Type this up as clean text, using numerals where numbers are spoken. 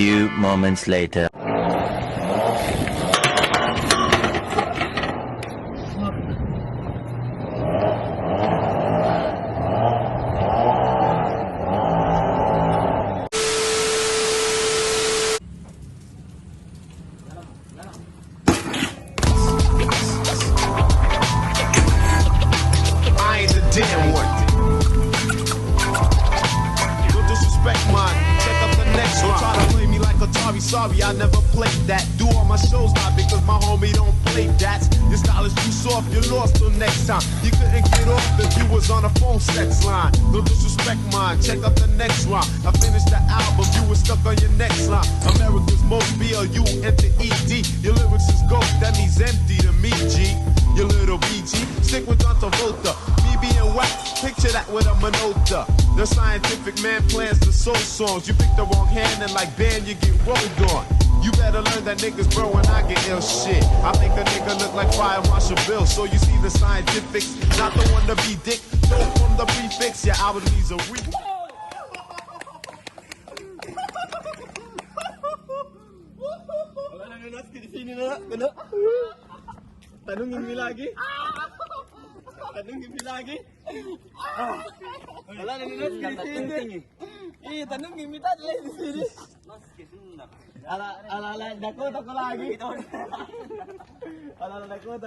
few moments later. I ain't the damn one. No disrespect mine. Check up the next one. Try to play me like Atari. Sorry, I never played that. Do all my shows not because my homie don't play that. Your style is too soft. You're lost till next time. You couldn't get off if you was on a phone sex line. No disrespect mine. Check up the next one. I finished the album. You were stuck on your next line. America's most BLUNTED. Your lyrics is gold. That means empty to me, G. You little BG, stick with John Travolta. BB and Wax, picture that with a Minota. The scientific man plans the soul songs. You pick the wrong hand and like band you get rolled on. You better learn that niggas bro when I get ill shit. I make a nigga look like Fire Marshal Bill. So you see the scientifics, not the one to be dick. Don't from the prefix, your album needs a re. Tanungin mo lagi. Tanungin mo lagi. Wala na nunod ka sini. Tanungin mo tadi di sini. Ala dako lagi. Ala dako.